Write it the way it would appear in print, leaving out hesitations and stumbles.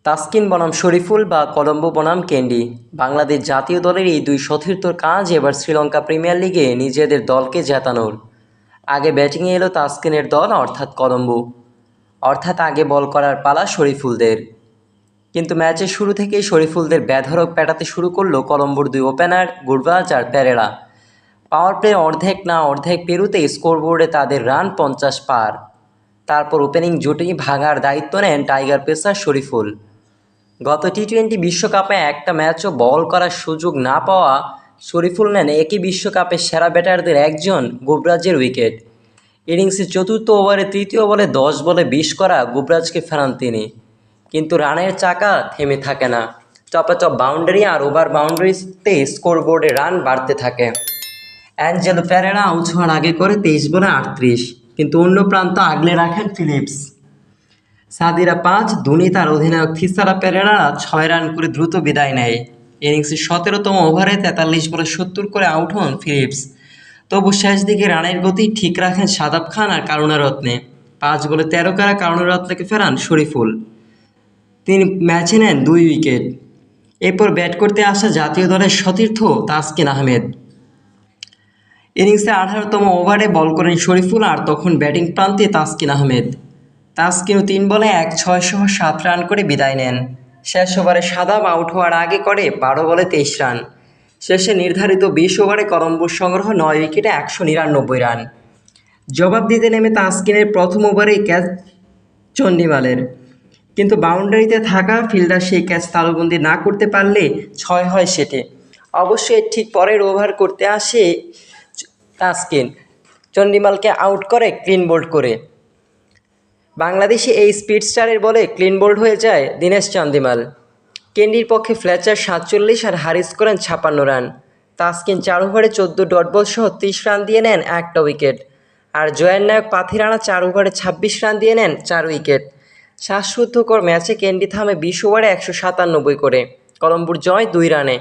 তাসকিন বনাম শরীফুল বা কলম্বো বনাম ক্যান্ডি, বাংলাদেশ জাতীয় দলের এই দুই সতীর্থর কাজ এবার শ্রীলঙ্কা প্রিমিয়ার লিগে নিজেদের দলকে জেতানোর। আগে ব্যাটিংয়ে এলো তাসকিনের দল অর্থাৎ কলম্বো, অর্থাৎ আগে বল করার পালা শরীফুলদের। কিন্তু ম্যাচের শুরু থেকেই শরীফুলদের বেধড়ক পেটাতে শুরু করলো কলম্বোর দুই ওপেনার গুরবাজ আর পেরেরা। পাওয়ার প্লে অর্ধেক পেরুতে স্কোরবোর্ডে তাদের রান 50 পার। তারপর ওপেনিং জুটি ভাঙার দায়িত্ব নেন টাইগার পেসার শরীফুল। গত টি-20 বিশ্বকাপে একটা ম্যাচও বল করার সুযোগ না পাওয়া শরীফুল নেন একই বিশ্বকাপের সেরা ব্যাটারদের একজন গুবরাজের উইকেট। ইনিংসের চতুর্থ ওভারে তৃতীয় বলে 10 বলে 20 করা গুবরাজকে ফেরান তিনি। কিন্তু রানের চাকা থেমে থাকে না। চপাচপ বাউন্ডারি আর ওভার বাউন্ডারিতে স্কোরবোর্ডে রান বাড়তে থাকে। অ্যাঞ্জেলো পেরেরা আউট হওয়ার আগে করে 23 বলে 38, কিন্তু অন্য প্রান্ত আগলে রাখেন ফিলিপস। সাদিরা 5, ধোনি তার অধিনায়ক থিসারা পেরেরা 6 রান করে দ্রুত বিদায় নেয়। ইনিংসের 17তম ওভারে 43 বলে 70 করে আউট হন ফিলিপস। তবু শেষ দিকে রানের গতি ঠিক রাখেন শাদাব খান আর কারুনারত্নে। 5 বলে 13 করা কারুনারত্নেকে ফেরান শরীফুল। তিনি ম্যাচে নেন 2 উইকেট। এরপর ব্যাট করতে আসা জাতীয় দলের সতীর্থ তাসকিন আহমেদ। ইনিংসে 18তম ওভারে বল করেন শরীফুল, আর তখন ব্যাটিং প্রান্তে তাসকিন আহমেদ। তাসকিনও 3 বলে 1/6 সহ 7 রান করে বিদায় নেন। শেষ ওভারে শাদাব আউট হওয়ার আগে করে 12 বলে 23 রান। শেষে নির্ধারিত 20 ওভারে কলম্বোর সংগ্রহ 9 উইকেটে 199 রান। জবাব দিতে নেমে তাসকিনের প্রথম ওভারেই ক্যাচ চন্ডিমালের, কিন্তু বাউন্ডারিতে থাকা ফিল্ডার সেই ক্যাচ তালুবন্দি না করতে পারলে 6 হয় সেটে। অবশ্য এর ঠিক পরের ওভার করতে আসে তাসকিন চন্ডিমালকে আউট করে ক্লিন বোল্ড করে। বাংলাদেশে এই স্পিড স্টারের বলে ক্লিন বোল্ড হয়ে যায় দিনেশ চান্দিমাল। ক্যান্ডির পক্ষে ফ্লেচার 47 আর হারিস করেন 56 রান। তাসকিন 4 ওভারে 14 ডট বল সহ 30 রান দিয়ে নেন একটা উইকেট, আর জয়ের নায়ক পাথি রানা 4 ওভারে 26 রান দিয়ে নেন 4 উইকেট। শ্বাসরুদ্ধকর ম্যাচে ক্যান্ডি থামে 20 ওভারে 197 করে। কলম্বোর জয় 2 রানে।